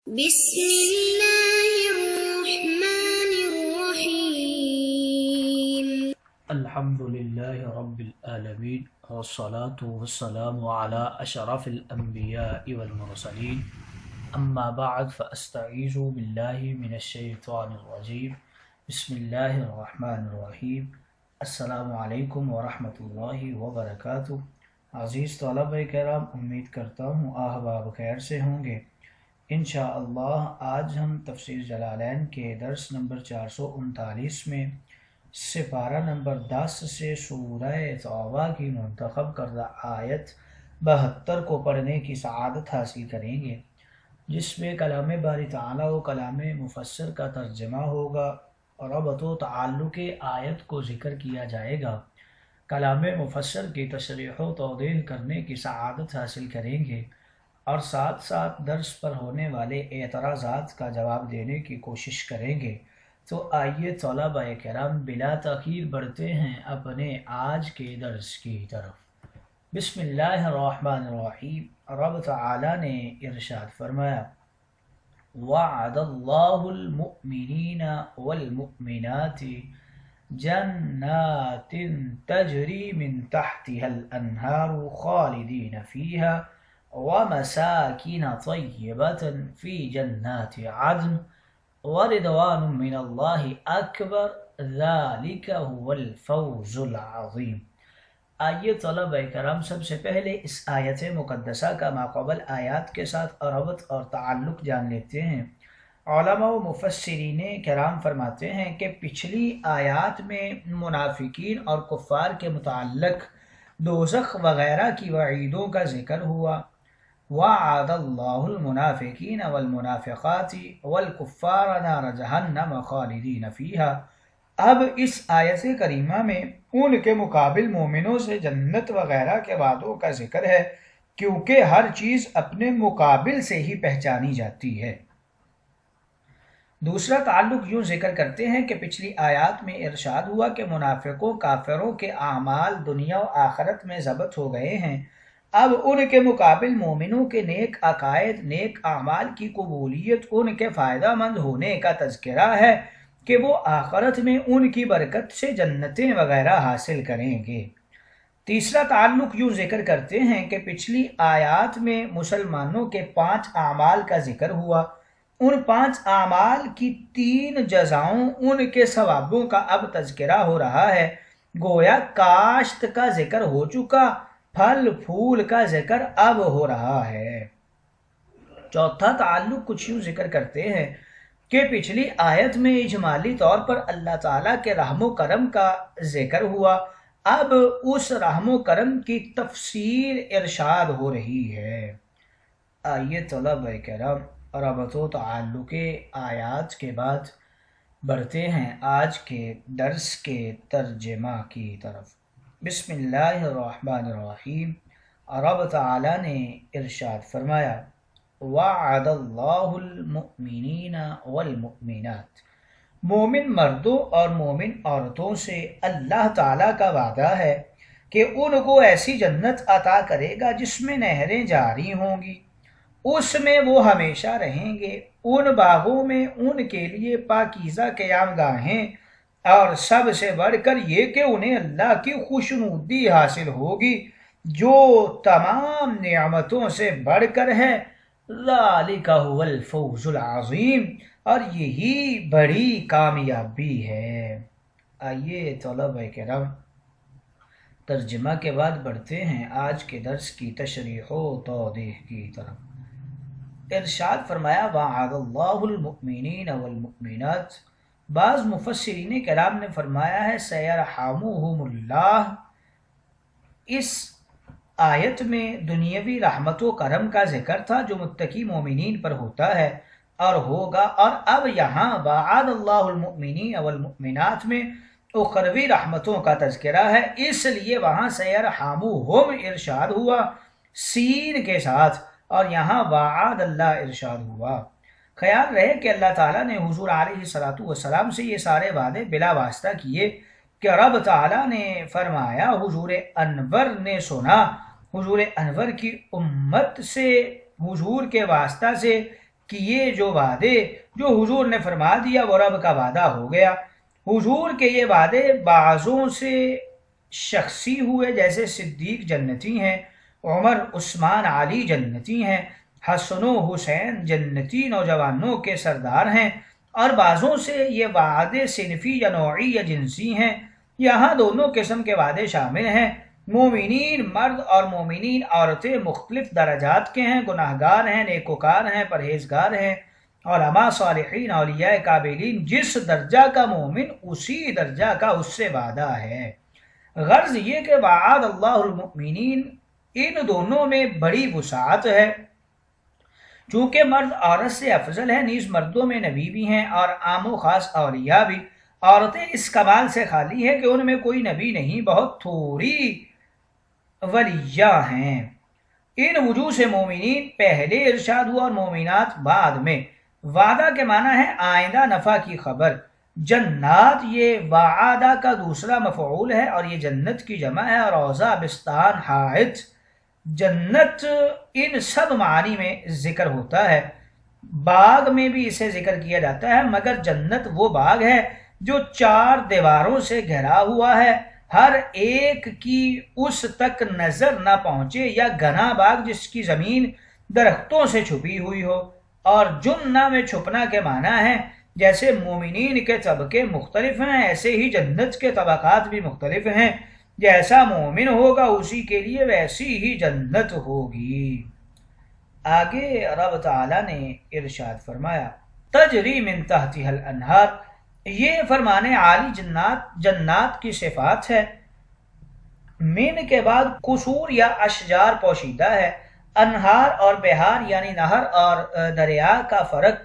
بسم اللہ الرحمن الرحیم الحمدللہ رب العالمین والصلاة والسلام علی اشرف الانبیاء والمرسلین اما بعد فاستعیذ باللہ من الشیطان الرجیم بسم اللہ الرحمن الرحیم السلام علیکم ورحمۃ اللہ وبرکاتہ۔ عزیز طلبہ کرام، امید کرتا ہوں احباب خیر سے ہوں گے۔ انشاءاللہ آج ہم تفسیر جلالین کے درس نمبر 439 میں سپارہ نمبر 10 سے سورہ توبہ کی منتخب کردہ آیت 72 کو پڑھنے کی سعادت حاصل کریں گے، جس میں کلام باری تعالیٰ و کلام مفسر کا ترجمہ ہوگا اور ربط و تعلق آیت کو ذکر کیا جائے گا۔ کلام مفسر کی تشریح و توضیح کرنے کی سعادت حاصل کریں گے اور ساتھ ساتھ درس پر ہونے والے اعتراضات کا جواب دینے کی کوشش کریں گے۔ تو آئیے طلبہ کرام بلا تاخیر بڑھتے ہیں اپنے آج کے درس کی طرف۔ بسم اللہ الرحمن الرحیم۔ رب تعالی نے ارشاد فرمایا: وعد اللہ المؤمنین والمؤمنات جنات تجری من تحتها الانہار خالدین فیہا ومساکن طیبة فی جنات عدن ورضوان من اللہ اکبر ذالک هو الفوز العظیم۔ آئیے طلبہ کرام سب سے پہلے اس آیت مقدسہ کا ماقبل آیات کے ساتھ ربط اور تعلق جان لیتے ہیں۔ علماء و مفسرین کرام فرماتے ہیں کہ پچھلی آیات میں منافقین اور کفار کے متعلق دوزخ وغیرہ کی وعیدوں کا ذکر ہوا۔ وعد اللہ المنافقین والمنافقات والکفار نار جہنم خالدین فیہا۔ اب اس آیت کریمہ میں ان کے مقابل مومنوں سے جنت وغیرہ کے وعدوں کا ذکر ہے، کیونکہ ہر چیز اپنے مقابل سے ہی پہچانی جاتی ہے۔ دوسرا تعلق یوں ذکر کرتے ہیں کہ پچھلی آیات میں ارشاد ہوا کہ منافقوں کافروں کے اعمال دنیا و آخرت میں ضبط ہو گئے ہیں۔ اب ان کے مقابل مومنوں کے نیک عقائد، نیک اعمال کی قبولیت، ان کے فائدہ مند ہونے کا تذکرہ ہے کہ وہ آخرت میں ان کی برکت سے جنتیں وغیرہ حاصل کریں گے۔ تیسرا تعلق یوں ذکر کرتے ہیں کہ پچھلی آیات میں مسلمانوں کے 5 اعمال کا ذکر ہوا۔ ان 5 اعمال کی 3 جزاؤں، ان کے ثوابوں کا اب تذکرہ ہو رہا ہے۔ گویا کاشت کا ذکر ہو چکا، پھل پھول کا ذکر اب ہو رہا ہے۔ چوتھا تعلق کچھ یوں ذکر کرتے ہیں کہ پچھلی آیت میں اجمالی طور پر اللہ تعالیٰ کے رحم و کرم کا ذکر ہوا، اب اس رحم و کرم کی تفصیل ارشاد ہو رہی ہے۔ آئیے طلبہ کرام ربط و تعلق آیات کے بعد بڑھتے ہیں آج کے درس کے ترجمہ کی طرف۔ بسم اللہ الرحمن الرحیم۔ رب تعالی نے ارشاد فرمایا: وعد اللہ المؤمنین والمؤمنات۔ مومن مردوں اور مومن عورتوں سے اللہ تعالیٰ کا وعدہ ہے کہ ان کو ایسی جنت عطا کرے گا جس میں نہریں جاری ہوں گی، اس میں وہ ہمیشہ رہیں گے۔ ان باغوں میں ان کے لیے پاکیزہ قیام گاہیں، اور سب سے بڑھ کر یہ کہ انہیں اللہ کی خوشنودی حاصل ہوگی جو تمام نعمتوں سے بڑھ کر ہے۔ ذالک هو الفوز العظیم، اور یہی بڑی کامیابی ہے۔ آئیے طلبہ کرام ترجمہ کے بعد بڑھتے ہیں آج کے درس کی تشریح و توضیح کی طرف۔ ارشاد فرمایا: وعد اللہ المؤمنین والمؤمنات۔ بعض مفسرین کرام نے فرمایا ہے سیرحمہم اللہ۔ اس آیت میں دنیاوی رحمت و کرم کا ذکر تھا جو متقی مومنین پر ہوتا ہے اور ہوگا، اور اب یہاں وعد اللہ المؤمنین والمؤمنات میں اخروی رحمتوں کا تذکرہ ہے، اس لیے وہاں سیرحمہم ارشاد ہوا سین کے ساتھ، اور یہاں وعد اللہ ارشاد ہوا۔ خیال رہے کہ اللہ تعالیٰ نے حضور علیہ السلام سے یہ سارے وعدے بلا واسطہ کیے کہ رب تعالیٰ نے فرمایا، حضور انور نے سنا، حضور انور کی امت سے حضور کے واسطہ سے کہ یہ جو وعدے جو حضور نے فرما دیا وہ رب کا وعدہ ہو گیا۔ حضور کے یہ وعدے بعضوں سے شخصی ہوئے، جیسے صدیق جنتی ہیں، عمر عثمان علی جنتی ہیں، حسن و حسین جنتی نوجوانوں کے سردار ہیں، اور بعضوں سے یہ وعدے صنفی یا نوعی یا جنسی ہیں۔ یہاں دونوں قسم کے وعدے شامل ہیں۔ مومنین مرد اور مومنین عورتیں مختلف درجات کے ہیں، گناہگار ہیں، نیکوکار ہیں، پرہیزگار ہیں، علماء صالحین اولیاء کاملین۔ جس درجہ کا مومن اسی درجہ کا اس سے وعدہ ہے۔ غرض یہ کہ وعد اللہ المؤمنین، ان دونوں میں بڑی وسعت ہے۔ چونکہ مرد عورت سے افضل ہے، نیز مردوں میں نبی بھی ہیں اور عام و خاص اولیاء بھی۔ عورتیں اس کمال سے خالی ہیں کہ ان میں کوئی نبی نہیں، بہت تھوڑی ولیہ ہیں۔ ان وجوہ سے مومنین پہلے ارشاد ہوا اور مومنات بعد میں۔ وعدہ کے معنی ہے آئندہ نفع کی خبر۔ جنات یہ وعدہ کا دوسرا مفعول ہے اور یہ جنت کی جمع ہے، اور روضہ بستان حائط۔ جنت ان سب معانی میں ذکر ہوتا ہے۔ باغ میں بھی اسے ذکر کیا جاتا ہے، مگر جنت وہ باغ ہے جو 4 دیواروں سے گھرا ہوا ہے، ہر ایک کی اس تک نظر نہ پہنچے، یا گھنا باغ جس کی زمین درختوں سے چھپی ہوئی ہو۔ اور جنہ میں چھپنا کے معنی ہے جیسے مومنین کے طبقے مختلف ہیں، ایسے ہی جنت کے طبقات بھی مختلف ہیں۔ جیسا مومن ہوگا اسی کے لیے ویسی ہی جنت ہوگی۔ آگے رب تعالیٰ نے ارشاد فرمایا تجری من تحتها الانہار، یہ فرمانے عالی جنات کی صفات ہے۔ من کے بعد قصور یا اشجار پوشیدہ ہے۔ انہار اور بہار یعنی نہر اور دریا کا فرق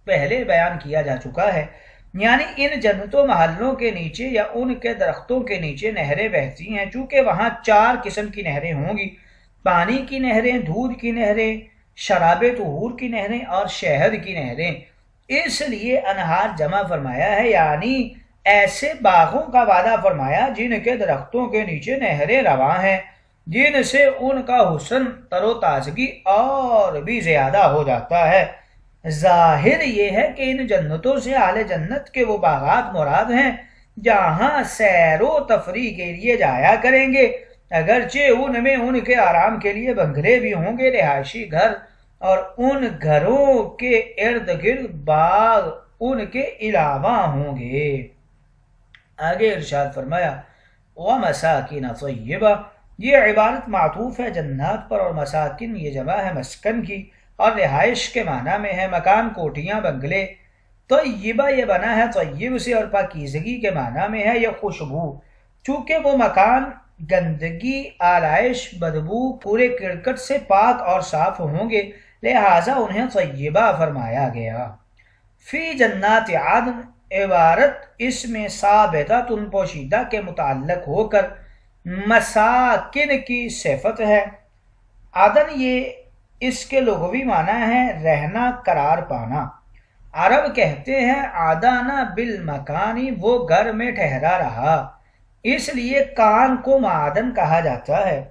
پہلے بیان کیا جا چکا ہے، یعنی ان جنتوں محلوں کے نیچے یا ان کے درختوں کے نیچے نہریں بہتی ہیں، چونکہ وہاں 4 قسم کی نہریں ہوں گی، پانی کی نہریں، دودھ کی نہریں، شراب طہور کی نہریں اور شہد کی نہریں۔ اس لیے انہار جمع فرمایا ہے، یعنی ایسے باغوں کا وعدہ فرمایا جن کے درختوں کے نیچے نہریں رواں ہیں، جن سے ان کا حسن تر و تازگی اور بھی زیادہ ہو جاتا ہے۔ ظاہر یہ ہے کہ ان جنتوں سے اہل جنت کے وہ باغات مراد ہیں جہاں سیر و تفریح کے لیے جایا کریں گے، اگرچہ ان میں ان کے آرام کے لیے بنگلے بھی ہوں گے، رہائشی گھر، اور ان گھروں کے ارد گرد باغ ان کے علاوہ ہوں گے۔ آگے ارشاد فرمایا وَمَسَاكِنَ طَيِّبَةً، یہ عبارت معطوف ہے جنات پر، اور مساکن یہ جمع ہے مسکن کی، اور رہائش کے معنی میں ہے مکان، کوٹھیاں، بنگلے۔ طیبہ یہ بنا ہے طیب سے، اور پاکیزگی کے معنی میں ہے یہ خوشبو، چونکہ وہ مکان گندگی، آلائش، بدبو، پورے کرکٹ سے پاک اور صاف ہوں گے، لہٰذا انہیں طیبہ فرمایا گیا۔ فی جنات عدن عبارت اس میں ثابتہ پوشیدہ کے متعلق ہو کر مساکن کی صفت ہے۔ عدن یہ اس کے لغوی معنی ہے رہنا، قرار پانا۔ عرب کہتے ہیں عدانہ بالمکانی، وہ گھر میں ٹھہرا رہا، اس لیے کان کو معدن کہا جاتا ہے۔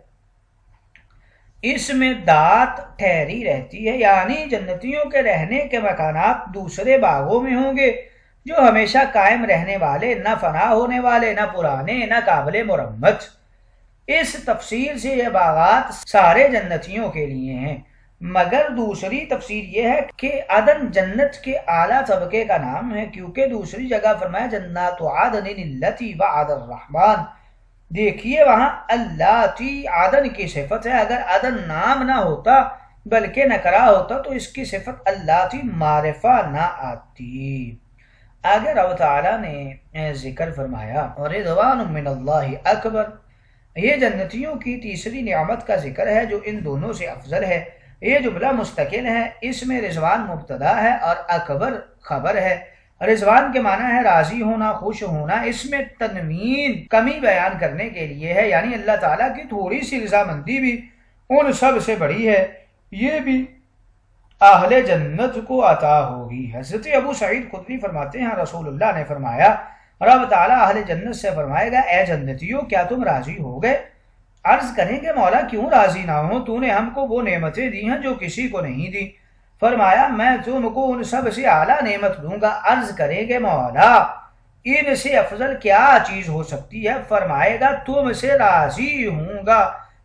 اس میں دات ٹھہری رہتی ہے، یعنی جنتیوں کے رہنے کے مکانات دوسرے باغوں میں ہوں گے جو ہمیشہ قائم رہنے والے، نہ فنا ہونے والے، نہ پرانے، نہ قابل مرمت۔ اس تفسیر سے یہ باغات سارے جنتیوں کے لیے ہیں، مگر دوسری تفسیر یہ ہے کہ عدن جنت کے اعلیٰ طبقے کا نام ہے، کیونکہ دوسری جگہ فرمایا جنات عدن التی وعد الرحمن۔ دیکھیے وہاں اللاتی عدن کی صفت ہے، اگر عدن نام نہ ہوتا بلکہ نکرہ ہوتا تو اس کی صفت اللاتی معرفہ نہ آتی۔ آگے رب تعالیٰ نے ذکر فرمایا رضوان من اللہ اکبر، یہ جنتیوں کی تیسری نعمت کا ذکر ہے جو ان دونوں سے افضل ہے۔ یہ جملہ مستقل ہے، اس میں رضوان مبتدا ہے اور اکبر خبر ہے۔ رضوان کے معنی ہے راضی ہونا، خوش ہونا، اس میں تنوین کمی بیان کرنے کے لیے ہے، یعنی اللہ تعالیٰ کی تھوڑی سی رضامندی بھی ان سب سے بڑی ہے، یہ بھی اہل جنت کو عطا ہوگی۔ حضرت ابو سعید خدری فرماتے ہیں رسول اللہ نے فرمایا رب تعالیٰ اہل جنت سے فرمائے گا اے جنتیوں کیا تم راضی ہو گئے؟ عرض کریں کہ مولا کیوں راضی نہ ہو، تو نے ہم کو وہ نعمتیں دی ہیں جو کسی کو نہیں دی۔ فرمایا میں تم کو ان سب سے اعلیٰ نعمت دوں گا۔ عرض کریں گے مولا ان سے افضل کیا چیز ہو سکتی ہے؟ فرمائے گا تم سے راضی ہوں گا،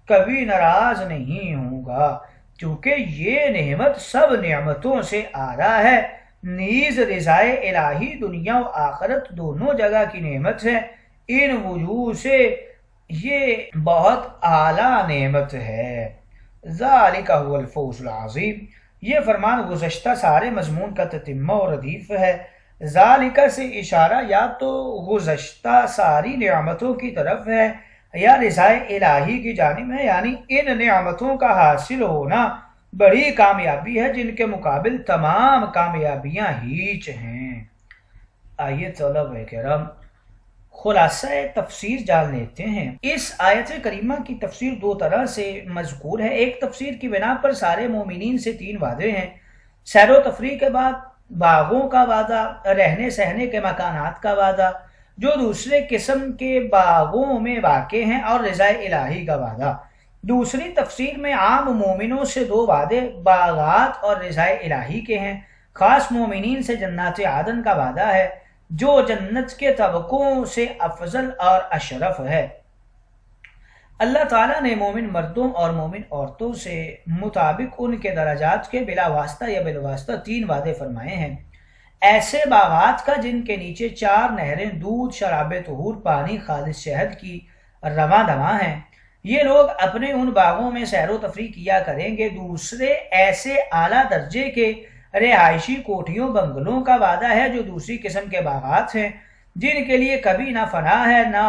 کبھی ناراض نہیں ہوں گا، کیونکہ یہ نعمت سب نعمتوں سے اعلیٰ ہے، نیز رضائے الہی دنیا و آخرت دونوں جگہ کی نعمت ہے، ان وجوہ سے یہ بہت اعلیٰ نعمت ہے۔ ذالک هو الفوز العظیم، یہ فرمان گزشتہ سارے مضمون کا تتمہ اور ردیف ہے۔ ذالک سے اشارہ یا تو گزشتہ ساری نعمتوں کی طرف ہے یا رضائے الہی کی جانب ہے، یعنی ان نعمتوں کا حاصل ہونا بڑی کامیابی ہے جن کے مقابل تمام کامیابیاں ہیچ ہیں۔ آئیے طلبہ کرام خلاصہ تفسیر جان لیتے ہیں۔ اس آیت کریمہ کی تفسیر دو طرح سے مذکور ہے۔ ایک تفسیر کی بنا پر سارے مومنین سے 3 وعدے ہیں، سیر و تفریح کے بعد باغوں کا وعدہ، رہنے سہنے کے مکانات کا وعدہ جو دوسرے قسم کے باغوں میں واقع ہیں، اور رضائے الہی کا وعدہ۔ دوسری تفسیر میں عام مومنوں سے 2 وعدے باغات اور رضائے الہی کے ہیں، خاص مومنین سے جنات عدن کا وعدہ ہے جو جنت کے طبقوں سے افضل اور اشرف ہے۔ اللہ تعالیٰ نے مومن مردوں اور مومن عورتوں سے مطابق ان کے درجات کے بلا واسطہ یا بالواسطہ 3 وعدے فرمائے ہیں۔ ایسے باغات کا جن کے نیچے 4 نہریں دودھ، شراب طہور، پانی، خالص شہد کی رواں دواں ہیں، یہ لوگ اپنے ان باغوں میں سیر و تفریح کیا کریں گے۔ دوسرے ایسے اعلیٰ درجے کے رہائشی کوٹھیوں بنگلوں کا وعدہ ہے جو دوسری قسم کے باغات ہیں جن کے لیے کبھی نہ فنا ہے نہ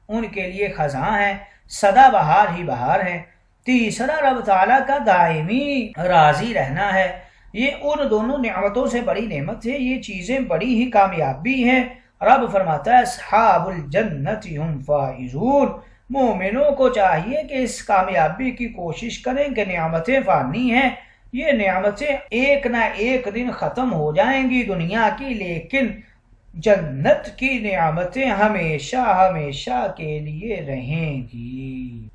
ان کے لیے خزاں ہے، سدا بہار ہی بہار ہیں۔ تیسرا رب تعالیٰ کا دائمی راضی رہنا ہے، یہ ان دونوں نعمتوں سے بڑی نعمت ہے، یہ چیزیں بڑی ہی کامیابی ہیں۔ رب فرماتا ہے اصحاب الجنت ہم فائزون، مومنوں کو چاہیے کہ اس کامیابی کی کوشش کریں کہ نعمتیں فانی ہیں، یہ نعمتیں ایک نہ ایک دن ختم ہو جائیں گی دنیا کی، لیکن جنت کی نعمتیں ہمیشہ ہمیشہ کے لیے رہیں گی۔